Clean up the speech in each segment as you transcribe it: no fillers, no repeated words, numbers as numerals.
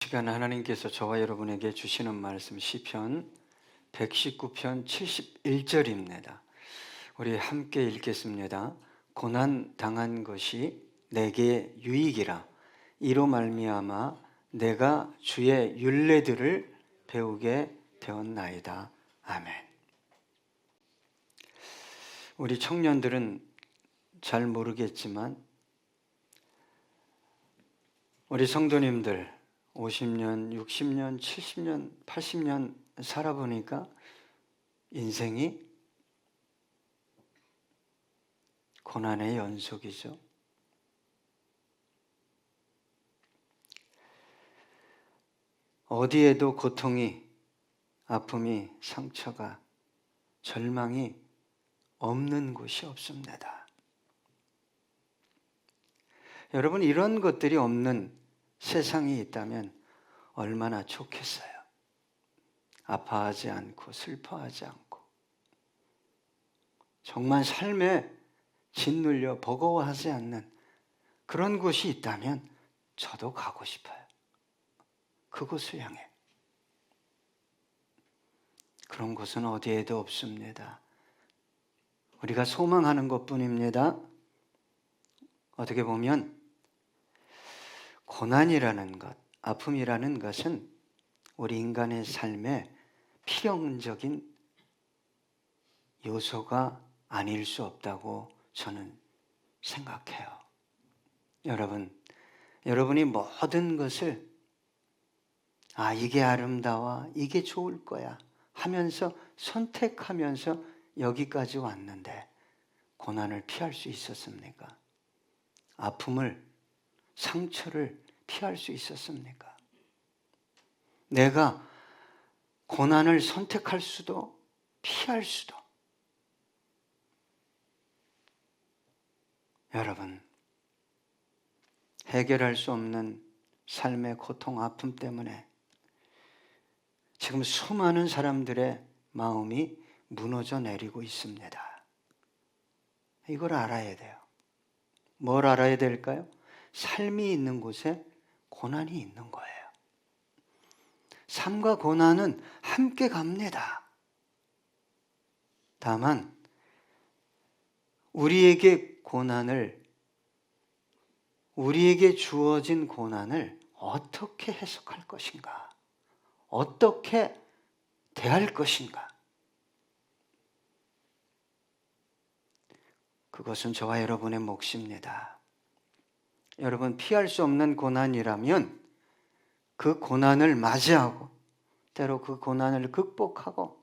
시간 하나님께서 저와 여러분에게 주시는 말씀 시편 119편 71절입니다. 우리 함께 읽겠습니다. 고난 당한 것이 내게 유익이라 이로 말미암아 내가 주의 율례들을 배우게 되었나이다. 아멘. 우리 청년들은 잘 모르겠지만 우리 성도님들 50년, 60년, 70년, 80년 살아보니까 인생이 고난의 연속이죠. 어디에도 고통이, 아픔이, 상처가, 절망이 없는 곳이 없습니다. 여러분, 이런 것들이 없는 세상이 있다면 얼마나 좋겠어요. 아파하지 않고 슬퍼하지 않고 정말 삶에 짓눌려 버거워하지 않는 그런 곳이 있다면 저도 가고 싶어요. 그곳을 향해. 그런 곳은 어디에도 없습니다. 우리가 소망하는 것뿐입니다. 어떻게 보면 고난이라는 것, 아픔이라는 것은 우리 인간의 삶의 필연적인 요소가 아닐 수 없다고 저는 생각해요. 여러분이 모든 것을 이게 아름다워, 이게 좋을 거야 하면서 선택하면서 여기까지 왔는데 고난을 피할 수 있었습니까? 아픔을, 상처를 피할 수 있었습니까? 내가 고난을 선택할 수도 피할 수도. 여러분, 해결할 수 없는 삶의 고통, 아픔 때문에 지금 수많은 사람들의 마음이 무너져 내리고 있습니다. 이걸 알아야 돼요. 뭘 알아야 될까요? 삶이 있는 곳에 고난이 있는 거예요. 삶과 고난은 함께 갑니다. 다만 우리에게 주어진 고난을 어떻게 해석할 것인가? 어떻게 대할 것인가? 그것은 저와 여러분의 몫입니다. 여러분, 피할 수 없는 고난이라면 그 고난을 맞이하고 때로 그 고난을 극복하고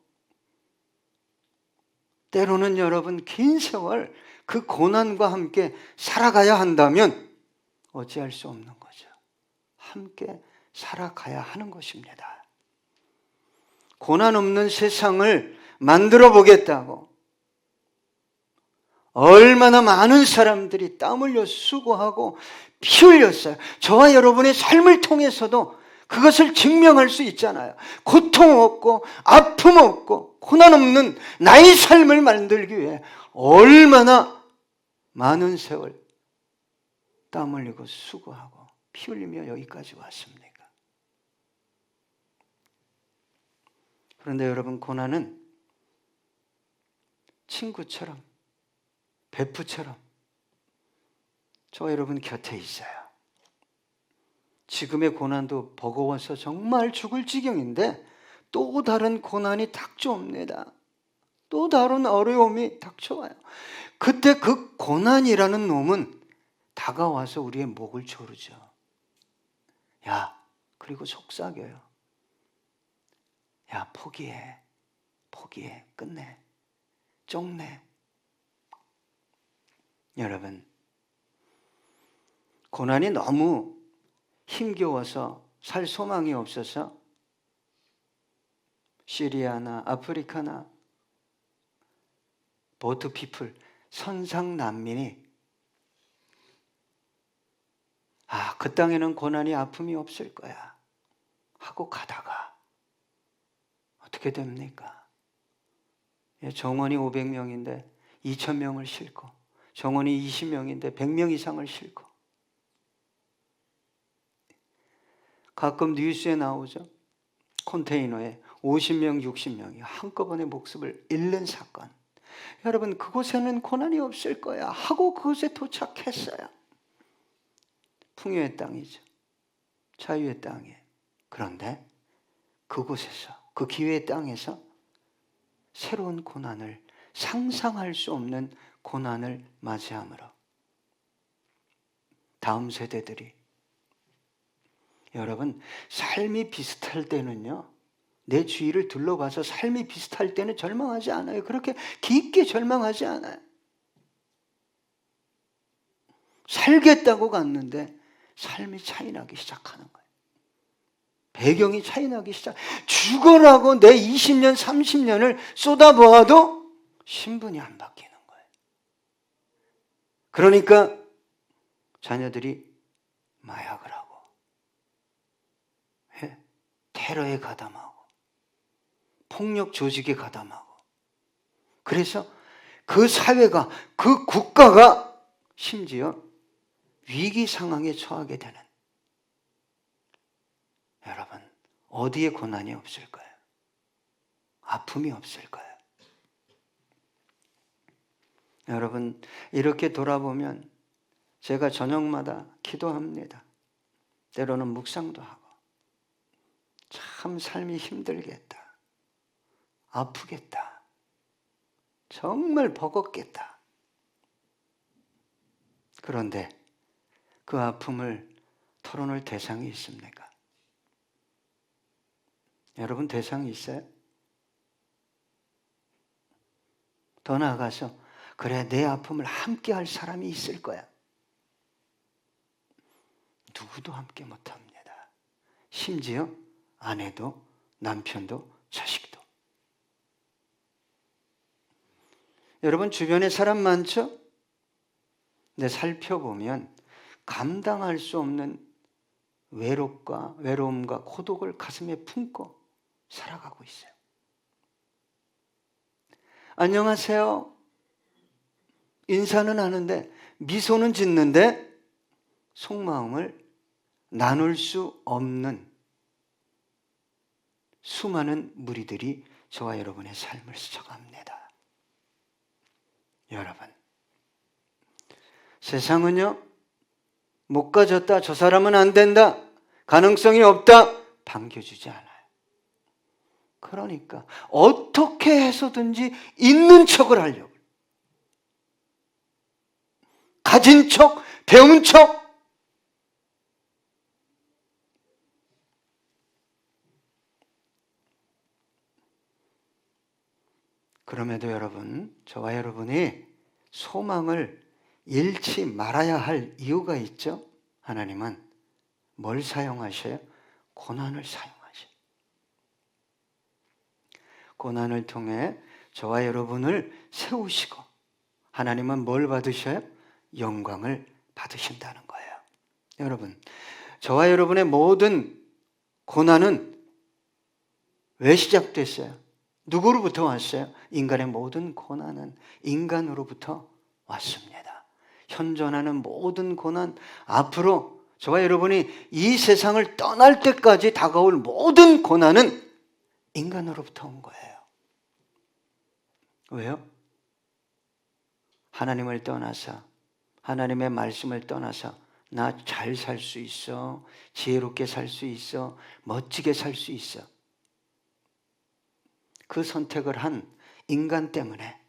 때로는 여러분 긴 세월 그 고난과 함께 살아가야 한다면 어찌할 수 없는 거죠. 함께 살아가야 하는 것입니다. 고난 없는 세상을 만들어 보겠다고 얼마나 많은 사람들이 땀 흘려 수고하고 피 흘렸어요. 저와 여러분의 삶을 통해서도 그것을 증명할 수 있잖아요. 고통 없고 아픔 없고 고난 없는 나의 삶을 만들기 위해 얼마나 많은 세월 땀 흘리고 수고하고 피 흘리며 여기까지 왔습니까? 그런데 여러분, 고난은 친구처럼 베프처럼 저와 여러분 곁에 있어요. 지금의 고난도 버거워서 정말 죽을 지경인데 또 다른 고난이 닥쳐옵니다. 또 다른 어려움이 닥쳐와요. 그때 그 고난이라는 놈은 다가와서 우리의 목을 조르죠. 그리고 속삭여요. 포기해. 끝내. 쪽내. 여러분, 고난이 너무 힘겨워서 살 소망이 없어서 시리아나 아프리카나 보트 피플, 선상 난민이 그 땅에는 고난이 아픔이 없을 거야 하고 가다가 어떻게 됩니까? 정원이 500명인데 2,000명을 싣고 정원이 20명인데 100명 이상을 싣고 가끔 뉴스에 나오죠. 컨테이너에 50명, 60명이 한꺼번에 목숨을 잃는 사건. 여러분, 그곳에는 고난이 없을 거야 하고 그곳에 도착했어요. 풍요의 땅이죠. 자유의 땅이에요. 그런데 그곳에서, 그 기회의 땅에서 새로운 고난을, 상상할 수 없는 고난을 맞이함으로 다음 세대들이, 여러분, 삶이 비슷할 때는요, 내 주위를 둘러봐서 삶이 비슷할 때는 절망하지 않아요. 그렇게 깊게 절망하지 않아요. 살겠다고 갔는데 삶이 차이나기 시작하는 거예요. 배경이 차이나기 시작. 죽어라고 내 20년, 30년을 쏟아부어도 신분이 안 바뀌는 거예요. 그러니까 자녀들이 마약을 하고 테러에 가담하고 폭력 조직에 가담하고, 그래서 그 사회가, 그 국가가 심지어 위기 상황에 처하게 되는, 여러분, 어디에 고난이 없을까요? 아픔이 없을까요? 여러분, 이렇게 돌아보면 제가 저녁마다 기도합니다. 때로는 묵상도 하고, 참 삶이 힘들겠다, 아프겠다, 정말 버겁겠다. 그런데 그 아픔을 털어놓을 대상이 있습니까? 여러분, 대상이 있어요? 더 나아가서 그래, 내 아픔을 함께 할 사람이 있을 거야. 누구도 함께 못합니다. 심지어 아내도, 남편도, 자식도. 여러분, 주변에 사람 많죠? 근데 살펴보면 감당할 수 없는 외로움과 고독을 가슴에 품고 살아가고 있어요. 안녕하세요. 인사는 하는데, 미소는 짓는데 속마음을 나눌 수 없는 수많은 무리들이 저와 여러분의 삶을 스쳐갑니다. 여러분, 세상은요, 못 가졌다, 저 사람은 안 된다, 가능성이 없다, 반겨주지 않아요. 그러니까 어떻게 해서든지 있는 척을 하려고, 가진 척, 배운 척. 그럼에도 여러분, 저와 여러분이 소망을 잃지 말아야 할 이유가 있죠. 하나님은 뭘 사용하셔요? 고난을 사용하셔요. 고난을 통해 저와 여러분을 세우시고, 하나님은 뭘 받으셔요? 영광을 받으신다는 거예요. 여러분, 저와 여러분의 모든 고난은 왜 시작됐어요? 누구로부터 왔어요? 인간의 모든 고난은 인간으로부터 왔습니다. 현존하는 모든 고난, 앞으로 저와 여러분이 이 세상을 떠날 때까지 다가올 모든 고난은 인간으로부터 온 거예요. 왜요? 하나님을 떠나서, 하나님의 말씀을 떠나서 나 잘 살 수 있어, 지혜롭게 살 수 있어, 멋지게 살 수 있어, 그 선택을 한 인간 때문에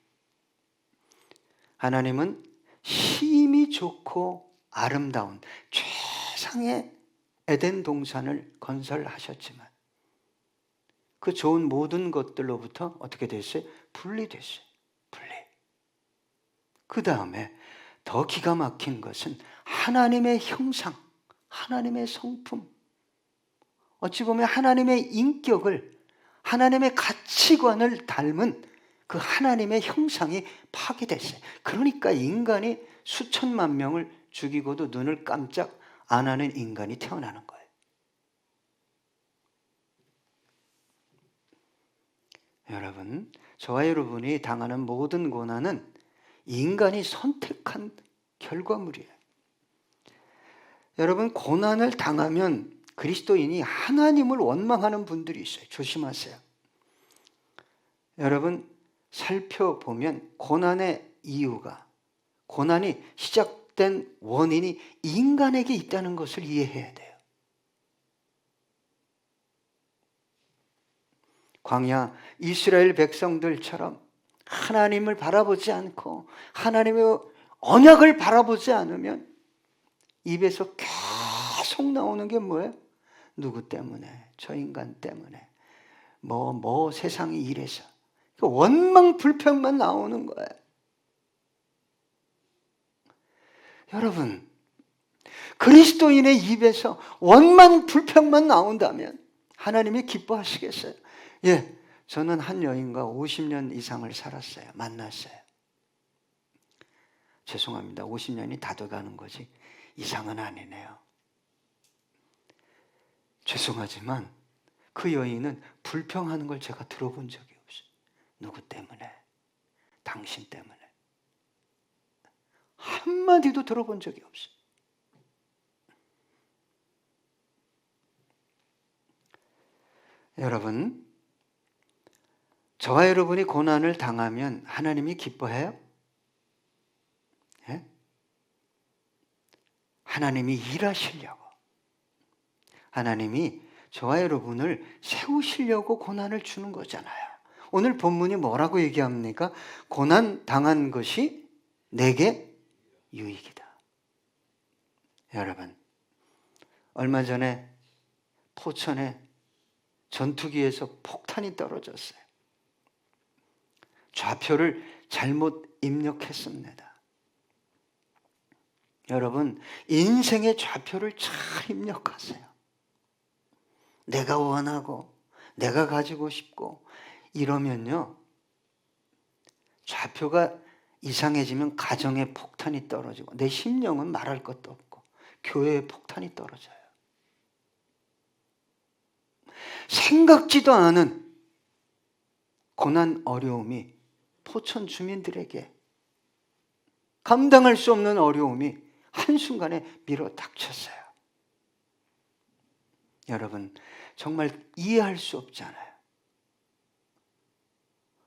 하나님은 힘이 좋고 아름다운 최상의 에덴 동산을 건설하셨지만 그 좋은 모든 것들로부터 어떻게 됐어요? 분리됐어요. 분리. 그 다음에 더 기가 막힌 것은 하나님의 형상, 하나님의 성품, 어찌 보면 하나님의 인격을, 하나님의 가치관을 닮은 그 하나님의 형상이 파괴됐어요. 그러니까 인간이 수천만 명을 죽이고도 눈을 깜짝 안 하는 인간이 태어나는 거예요. 여러분, 저와 여러분이 당하는 모든 고난은 인간이 선택한 결과물이에요. 여러분, 고난을 당하면 그리스도인이 하나님을 원망하는 분들이 있어요. 조심하세요. 여러분, 살펴보면 고난의 이유가, 고난이 시작된 원인이 인간에게 있다는 것을 이해해야 돼요. 광야 이스라엘 백성들처럼 하나님을 바라보지 않고 하나님의 언약을 바라보지 않으면 입에서 계속 나오는 게 뭐예요? 누구 때문에? 저 인간 때문에. 세상이 이래서. 원망 불평만 나오는 거예요. 여러분, 그리스도인의 입에서 원망 불평만 나온다면 하나님이 기뻐하시겠어요? 예, 저는 한 여인과 50년 이상을 살았어요. 만났어요. 죄송합니다. 50년이 다 돼가는 거지 이상은 아니네요. 죄송하지만 그 여인은 불평하는 걸 제가 들어본 적이 없어요. 누구 때문에? 당신 때문에. 한마디도 들어본 적이 없어요. 여러분, 저와 여러분이 고난을 당하면 하나님이 기뻐해요? 예? 하나님이 일하시려고, 하나님이 저와 여러분을 세우시려고 고난을 주는 거잖아요. 오늘 본문이 뭐라고 얘기합니까? 고난 당한 것이 내게 유익이다. 여러분, 얼마 전에 포천에 전투기에서 폭탄이 떨어졌어요. 좌표를 잘못 입력했습니다. 여러분, 인생의 좌표를 잘 입력하세요. 내가 원하고 내가 가지고 싶고 이러면요, 좌표가 이상해지면 가정에 폭탄이 떨어지고 내 심령은 말할 것도 없고 교회에 폭탄이 떨어져요. 생각지도 않은 고난 어려움이 포천 주민들에게 감당할 수 없는 어려움이 한순간에 밀어 닥쳤어요. 여러분, 정말 이해할 수 없잖아요.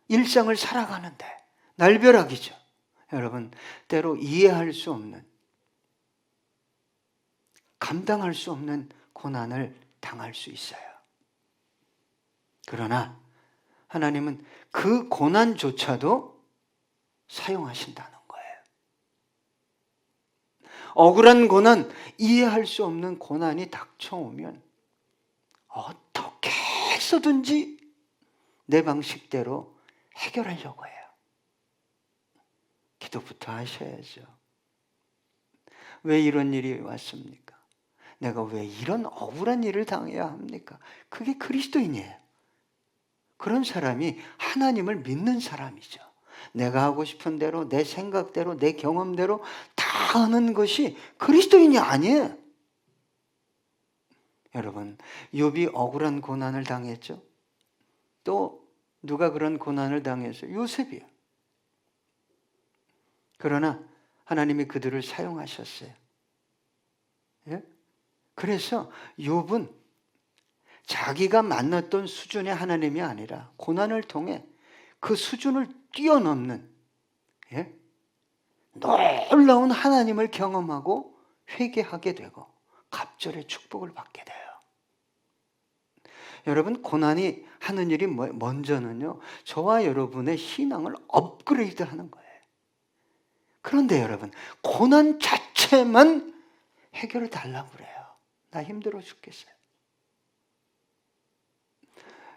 일상을 살아가는데 날벼락이죠. 여러분, 때로 이해할 수 없는, 감당할 수 없는 고난을 당할 수 있어요. 그러나 하나님은 그 고난조차도 사용하신다는 거예요. 억울한 고난, 이해할 수 없는 고난이 닥쳐오면 어떻게 해서든지 내 방식대로 해결하려고 해요. 기도부터 하셔야죠. 왜 이런 일이 왔습니까? 내가 왜 이런 억울한 일을 당해야 합니까? 그게 그리스도인이에요. 그런 사람이 하나님을 믿는 사람이죠. 내가 하고 싶은 대로, 내 생각대로, 내 경험대로 다 하는 것이 그리스도인이 아니에요. 여러분, 욥이 억울한 고난을 당했죠. 또 누가 그런 고난을 당했어요? 요셉이요. 그러나 하나님이 그들을 사용하셨어요. 예? 그래서 욥은 자기가 만났던 수준의 하나님이 아니라 고난을 통해 그 수준을 뛰어넘는, 예? 놀라운 하나님을 경험하고 회개하게 되고 갑절의 축복을 받게 돼요. 여러분, 고난이 하는 일이 먼저는요, 저와 여러분의 신앙을 업그레이드하는 거예요. 그런데 여러분, 고난 자체만 해결을 달라고 그래요. 나 힘들어 죽겠어요.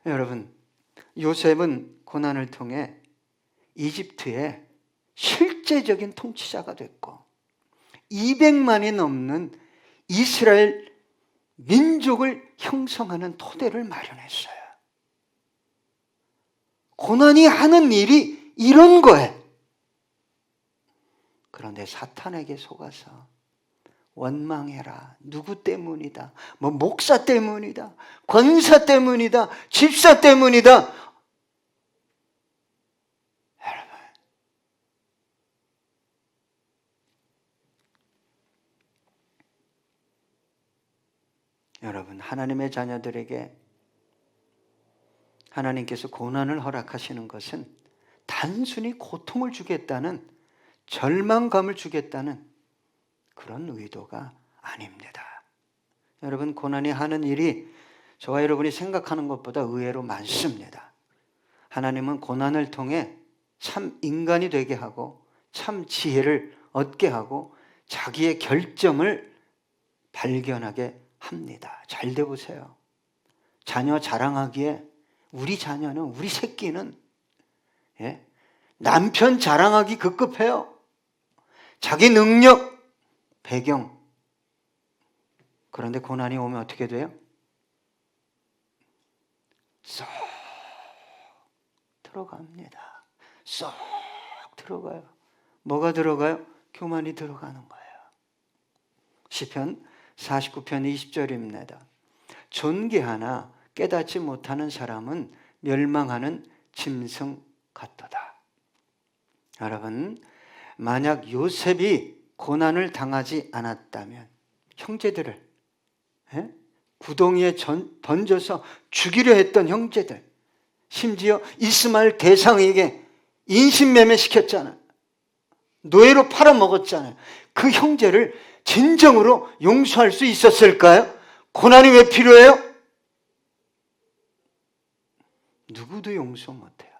여러분, 요셉은 고난을 통해 이집트의 실제적인 통치자가 됐고 200만이 넘는 이스라엘 민족을 형성하는 토대를 마련했어요. 고난이 하는 일이 이런 거예요. 그런데 사탄에게 속아서 원망해라. 누구 때문이다. 목사 때문이다. 권사 때문이다. 집사 때문이다. 여러분, 여러분, 하나님의 자녀들에게 하나님께서 고난을 허락하시는 것은 단순히 고통을 주겠다는, 절망감을 주겠다는 그런 의도가 아닙니다. 여러분, 고난이 하는 일이 저와 여러분이 생각하는 것보다 의외로 많습니다. 하나님은 고난을 통해 참 인간이 되게 하고 참 지혜를 얻게 하고 자기의 결점을 발견하게 합니다. 잘 돼 보세요. 자녀 자랑하기에 우리 자녀는, 우리 새끼는 남편 자랑하기 급급해요. 자기 능력, 배경. 그런데 고난이 오면 어떻게 돼요? 쏙 들어갑니다. 쏙 들어가요. 뭐가 들어가요? 교만이 들어가는 거예요. 시편 49편 20절입니다. 존귀하나 깨닫지 못하는 사람은 멸망하는 짐승 같도다. 여러분, 만약 요셉이 고난을 당하지 않았다면 형제들을 구덩이에 던져서 죽이려 했던 형제들, 심지어 이스마엘 대상에게 인신매매 시켰잖아요. 노예로 팔아먹었잖아요. 그 형제를 진정으로 용서할 수 있었을까요? 고난이 왜 필요해요? 누구도 용서 못해요.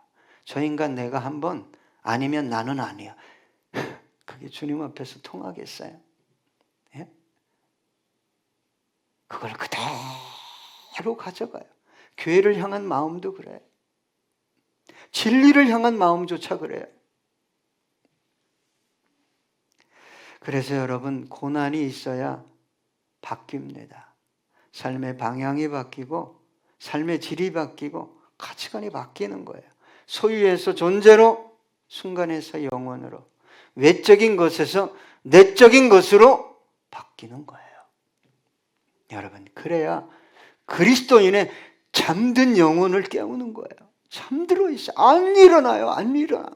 저 인간 내가 한번 아니면 나는 아니야. 그게 주님 앞에서 통하겠어요? 예? 그걸 그대로 가져가요. 교회를 향한 마음도 그래요. 진리를 향한 마음조차 그래요. 그래서 여러분, 고난이 있어야 바뀝니다. 삶의 방향이 바뀌고 삶의 질이 바뀌고 가치관이 바뀌는 거예요. 소유에서 존재로, 순간에서 영원으로, 외적인 것에서 내적인 것으로 바뀌는 거예요. 여러분, 그래야 그리스도인의 잠든 영혼을 깨우는 거예요. 잠들어 있어요. 안 일어나요. 안 일어나.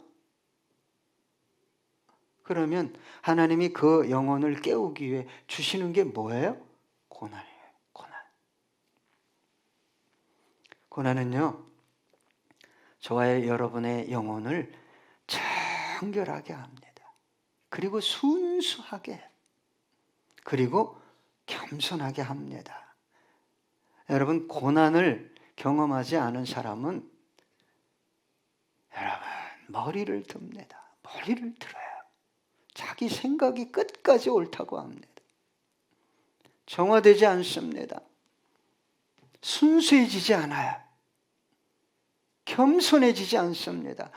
그러면 하나님이 그 영혼을 깨우기 위해 주시는 게 뭐예요? 고난이에요. 고난. 고난은요, 저와 여러분의 영혼을 청결하게 합니다. 그리고 순수하게, 그리고 겸손하게 합니다. 여러분, 고난을 경험하지 않은 사람은 여러분 머리를 듭니다. 머리를 들어요. 자기 생각이 끝까지 옳다고 합니다. 정화되지 않습니다. 순수해지지 않아요. 겸손해지지 않습니다.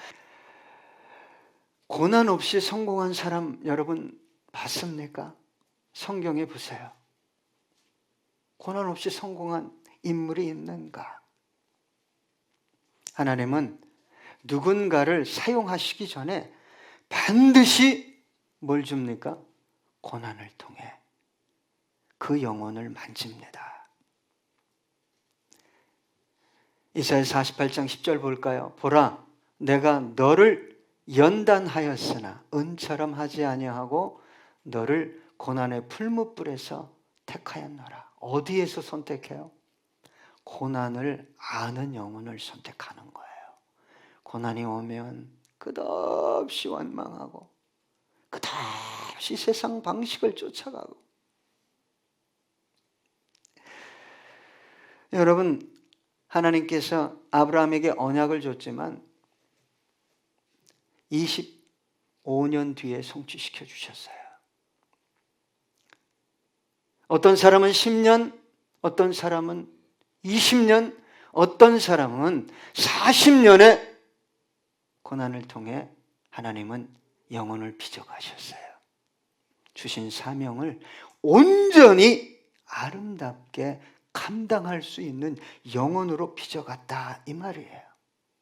고난 없이 성공한 사람 여러분 봤습니까? 성경에 보세요. 고난 없이 성공한 인물이 있는가? 하나님은 누군가를 사용하시기 전에 반드시 뭘 줍니까? 고난을 통해 그 영혼을 만집니다. 이사야 48장 10절 볼까요? 보라, 내가 너를 연단하였으나 은처럼 하지 아니하고 너를 고난의 풀무불에서 택하였노라. 어디에서 선택해요? 고난을 아는 영혼을 선택하는 거예요. 고난이 오면 끝없이 원망하고 끝없이 세상 방식을 쫓아가고. 여러분, 하나님께서 아브라함에게 언약을 줬지만 25년 뒤에 성취시켜 주셨어요. 어떤 사람은 10년, 어떤 사람은 20년, 어떤 사람은 40년의 고난을 통해 하나님은 영혼을 빚어가셨어요. 주신 사명을 온전히 아름답게 감당할 수 있는 영혼으로 빚어갔다, 이 말이에요.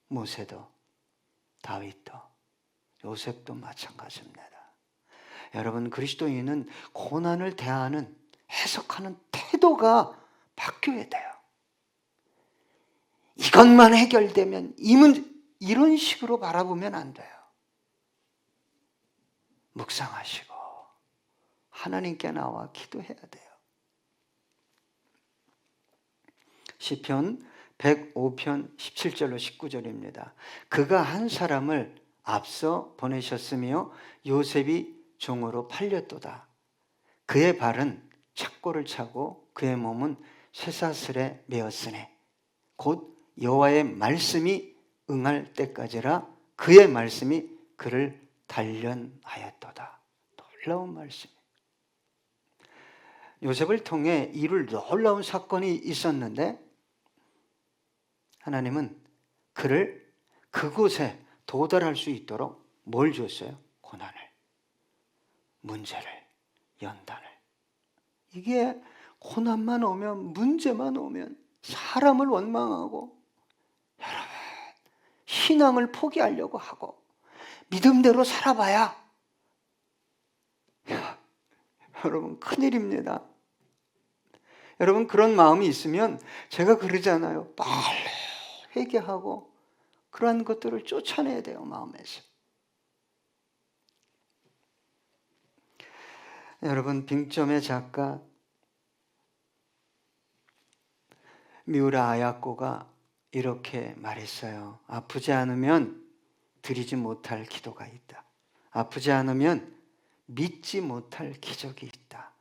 모세도, 다윗도, 요셉도 마찬가지입니다. 여러분, 그리스도인은 고난을 대하는, 해석하는 태도가 바뀌어야 돼요. 이것만 해결되면, 이런 식으로 바라보면 안 돼요. 묵상하시고 하나님께 나와 기도해야 돼요. 시편 105편 17절로 19절입니다. 그가 한 사람을 앞서 보내셨으며 요셉이 종으로 팔렸도다. 그의 발은 착고를 차고 그의 몸은 쇠사슬에 매었으니 곧 여호와의 말씀이 응할 때까지라. 그의 말씀이 그를 단련하였도다. 놀라운 말씀. 요셉을 통해 이룰 놀라운 사건이 있었는데 하나님은 그를 그곳에 도달할 수 있도록 뭘 줬어요? 고난을, 문제를, 연단을. 이게 고난만 오면, 문제만 오면 사람을 원망하고 여러분 신앙을 포기하려고 하고 믿음대로 살아봐야 여러분 큰일입니다. 여러분 그런 마음이 있으면 제가 그러잖아요. 빨리 회개하고 그러한 것들을 쫓아내야 돼요. 마음에서. 여러분 빙점의 작가 미우라 아야코가 이렇게 말했어요. 아프지 않으면 드리지 못할 기도가 있다. 아프지 않으면 믿지 못할 기적이 있다.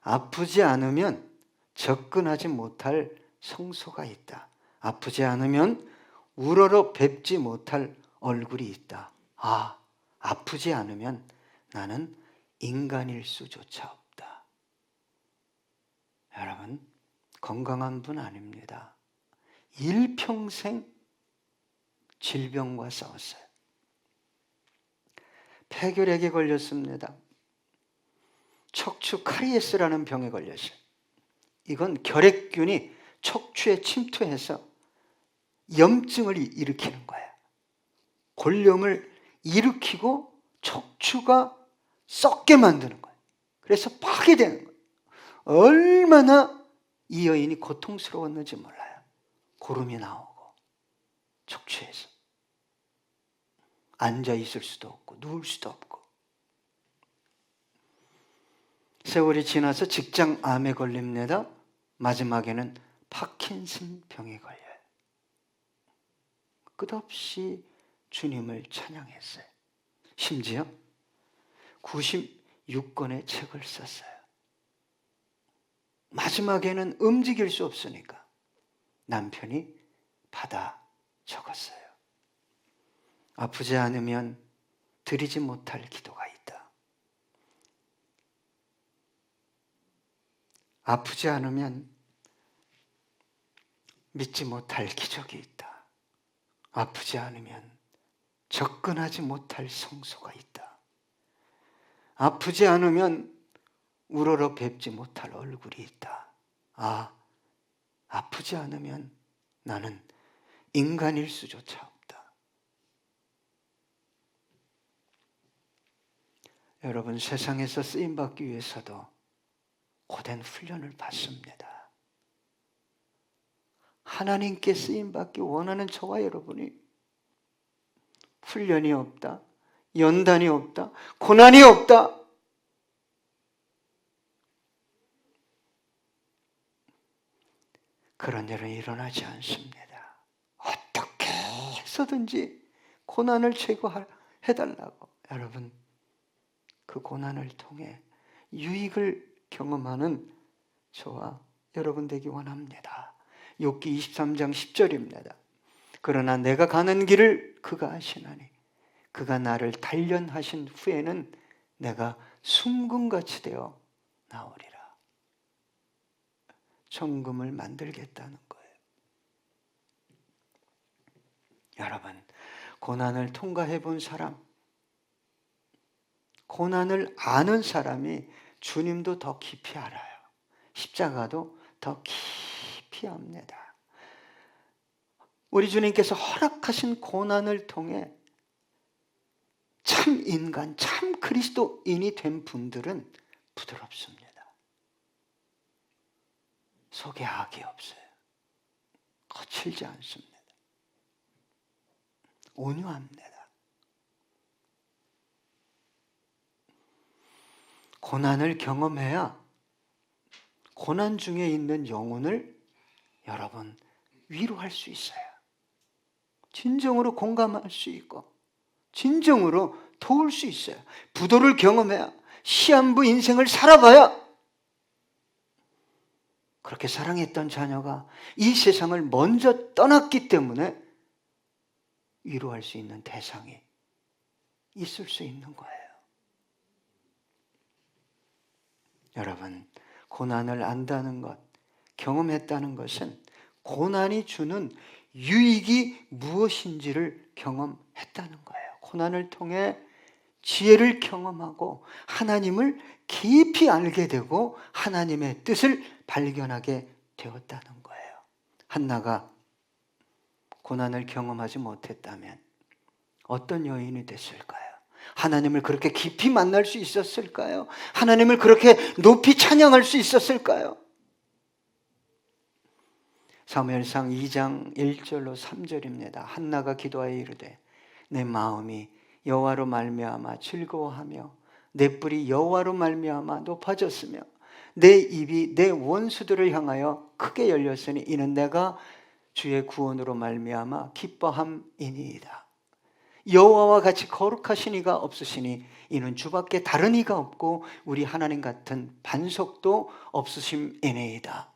아프지 않으면 접근하지 못할 성소가 있다. 아프지 않으면 우러러 뵙지 못할 얼굴이 있다. 아프지 않으면 나는 인간일 수조차 없다. 여러분 건강한 분 아닙니다. 일평생 질병과 싸웠어요. 폐결핵에 걸렸습니다. 척추 카리에스라는 병에 걸렸어요. 이건 결핵균이 척추에 침투해서 염증을 일으키는 거예요. 골염을 일으키고 척추가 썩게 만드는 거예요. 그래서 파괴되는 거예요. 얼마나 이 여인이 고통스러웠는지 몰라요. 고름이 나오고 척추에서 앉아 있을 수도 없고 누울 수도 없고. 세월이 지나서 직장암에 걸립니다. 마지막에는 파킨슨 병에 걸려요. 끝없이 주님을 찬양했어요. 심지어 96권의 책을 썼어요. 마지막에는 움직일 수 없으니까 남편이 받아 적었어요. 아프지 않으면 드리지 못할 기도가 있다. 아프지 않으면 믿지 못할 기적이 있다. 아프지 않으면 접근하지 못할 성소가 있다. 아프지 않으면 우러러 뵙지 못할 얼굴이 있다. 아프지 않으면 나는 인간일 수조차 없다. 여러분 세상에서 쓰임받기 위해서도 고된 훈련을 받습니다. 하나님께 쓰임받기 원하는 저와 여러분이 훈련이 없다, 연단이 없다, 고난이 없다, 그런 일은 일어나지 않습니다. 어떻게 해서든지 고난을 제거해달라고. 여러분 그 고난을 통해 유익을 경험하는 저와 여러분 되기 원합니다. 욥기 23장 10절입니다. 그러나 내가 가는 길을 그가 아시나니 그가 나를 단련하신 후에는 내가 숨금같이 되어 나오리라. 정금을 만들겠다는 거예요. 여러분 고난을 통과해 본 사람, 고난을 아는 사람이 주님도 더 깊이 알아요. 십자가도 더 깊이 압니다. 우리 주님께서 허락하신 고난을 통해 참 인간, 참 그리스도인이 된 분들은 부드럽습니다. 속에 악이 없어요. 거칠지 않습니다. 온유합니다. 고난을 경험해야 고난 중에 있는 영혼을 여러분 위로할 수 있어요. 진정으로 공감할 수 있고 진정으로 도울 수 있어요. 부도를 경험해야, 시한부 인생을 살아봐야 그렇게 사랑했던 자녀가 이 세상을 먼저 떠났기 때문에 위로할 수 있는 대상이 있을 수 있는 거예요. 여러분, 고난을 안다는 것, 경험했다는 것은 고난이 주는 유익이 무엇인지를 경험했다는 거예요. 고난을 통해 지혜를 경험하고 하나님을 깊이 알게 되고 하나님의 뜻을 발견하게 되었다는 거예요. 한나가 고난을 경험하지 못했다면 어떤 여인이 됐을까요? 하나님을 그렇게 깊이 만날 수 있었을까요? 하나님을 그렇게 높이 찬양할 수 있었을까요? 사무엘상 2장 1절로 3절입니다. 한나가 기도하여 이르되 내 마음이 여호와로 말미암아 즐거워하며 내 뿔이 여호와로 말미암아 높아졌으며 내 입이 내 원수들을 향하여 크게 열렸으니 이는 내가 주의 구원으로 말미암아 기뻐함이니이다. 여호와와 같이 거룩하신 이가 없으시니 이는 주밖에 다른 이가 없고 우리 하나님 같은 반석도 없으심이니이다.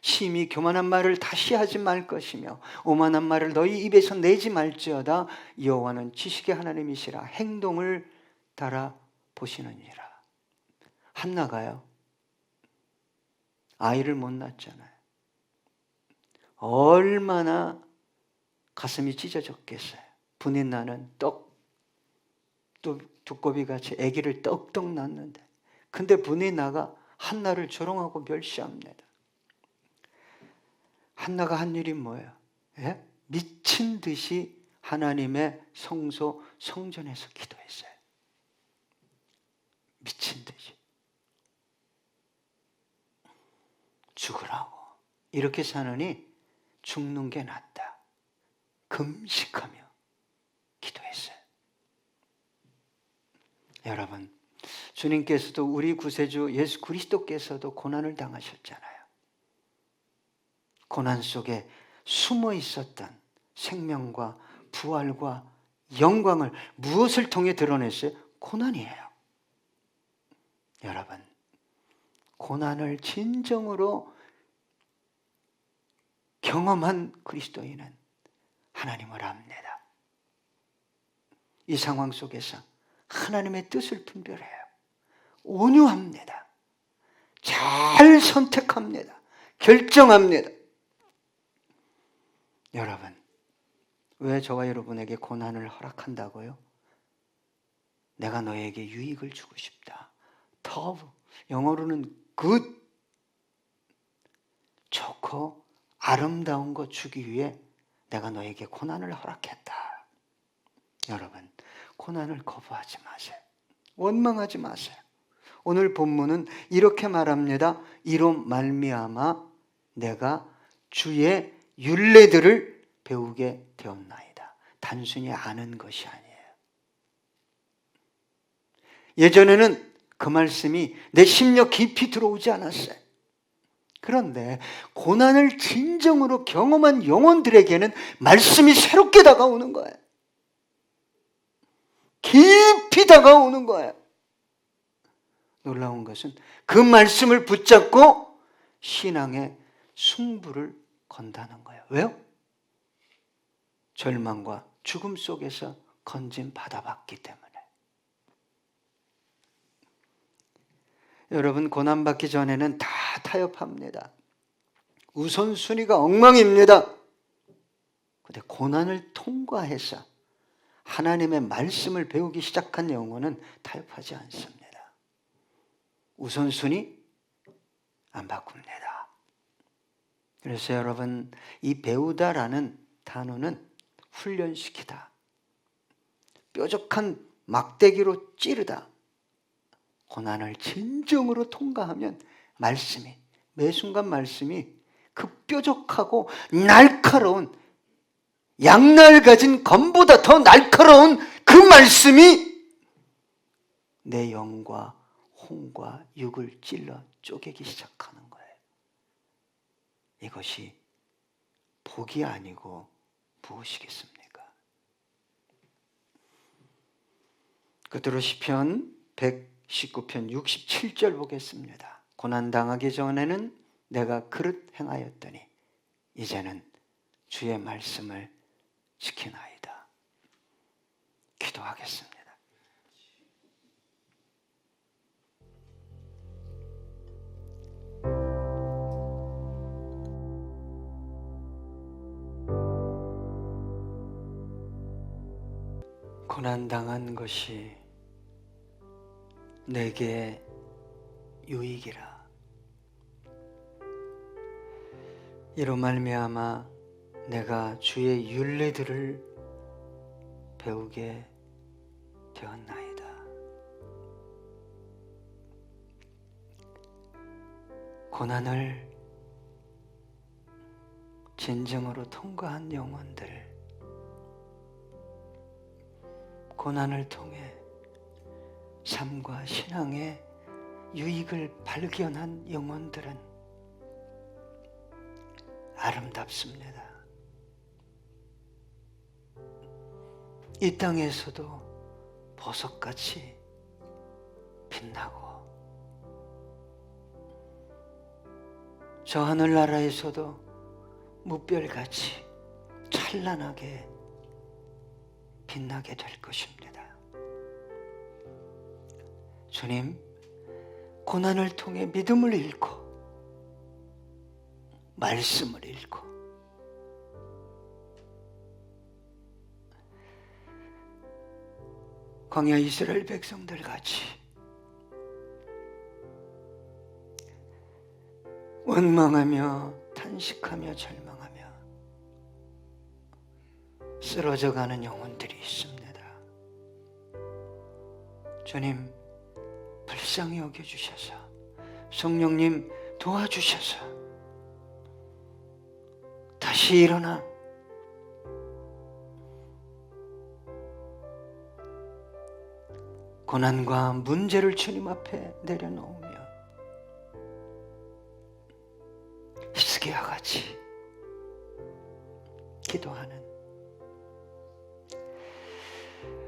심히 교만한 말을 다시 하지 말 것이며 오만한 말을 너희 입에서 내지 말지어다. 여호와는 지식의 하나님이시라 행동을 달아 보시느니라. 한나가요, 아이를 못 낳았잖아요. 얼마나 가슴이 찢어졌겠어요. 분이 나는 두꺼비같이 아기를 떡떡 낳는데, 근데 분이 나가 한나를 조롱하고 멸시합니다. 한나가 한 일이 뭐예요? 예? 미친 듯이 하나님의 성소 성전에서 기도했어요. 미친 듯이. 죽으라고. 이렇게 사느니 죽는 게 낫다. 금식하며 기도했어요. 여러분, 주님께서도 우리 구세주 예수 그리스도께서도 고난을 당하셨잖아요. 고난 속에 숨어 있었던 생명과 부활과 영광을 무엇을 통해 드러냈어요? 고난이에요. 여러분, 고난을 진정으로 경험한 그리스도인은 하나님을 압니다. 이 상황 속에서 하나님의 뜻을 분별해요. 온유합니다. 잘 선택합니다. 결정합니다. 여러분, 왜 저와 여러분에게 고난을 허락한다고요? 내가 너에게 유익을 주고 싶다. 더, 영어로는 good, 좋고 아름다운 것 주기 위해 내가 너에게 고난을 허락했다. 여러분, 고난을 거부하지 마세요. 원망하지 마세요. 오늘 본문은 이렇게 말합니다. 이로 말미암아 내가 주의 율례들을 배우게 되었나이다. 단순히 아는 것이 아니에요. 예전에는 그 말씀이 내 심령 깊이 들어오지 않았어요. 그런데 고난을 진정으로 경험한 영혼들에게는 말씀이 새롭게 다가오는 거예요. 깊이 다가오는 거예요. 놀라운 것은 그 말씀을 붙잡고 신앙의 승부를 건다는 거예요. 왜요? 절망과 죽음 속에서 건진 받아봤기 때문에. 여러분, 고난받기 전에는 다 타협합니다. 우선순위가 엉망입니다. 그런데 고난을 통과해서 하나님의 말씀을 배우기 시작한 영혼은 타협하지 않습니다. 우선순위 안 바꿉니다. 그래서 여러분, 이 배우다라는 단어는 훈련시키다, 뾰족한 막대기로 찌르다. 고난을 진정으로 통과하면 말씀이, 매 순간 말씀이 그 뾰족하고 날카로운, 양날 가진 검보다 더 날카로운 그 말씀이 내 영과 혼과 육을 찔러 쪼개기 시작하는 거예요. 이것이 복이 아니고 무엇이겠습니까? 그대로 시편 119편 67절 보겠습니다. 고난당하기 전에는 내가 그릇 행하였더니 이제는 주의 말씀을 지키나이다. 기도하겠습니다. 고난당한 것이 내게 유익이라. 이로 말미암아 내가 주의 율례들을 배우게 되었나이다. 고난을 진정으로 통과한 영혼들, 고난을 통해 삶과 신앙의 유익을 발견한 영혼들은 아름답습니다. 이 땅에서도 보석같이 빛나고 저 하늘나라에서도 무별같이 찬란하게 빛나게 될 것입니다. 주님, 고난을 통해 믿음을 잃고 말씀을 잃고 광야 이스라엘 백성들 같이 원망하며 탄식하며 절망하며 쓰러져가는 영혼들이 있습니다. 주님, 불쌍히 여겨주셔서 성령님 도와주셔서 다시 일어나 고난과 문제를 주님 앞에 내려놓으며 히스기야와 같이 기도하는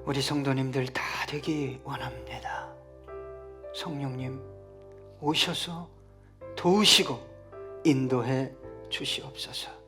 우리 성도님들 다 되기 원합니다. 성령님 오셔서 도우시고 인도해 주시옵소서.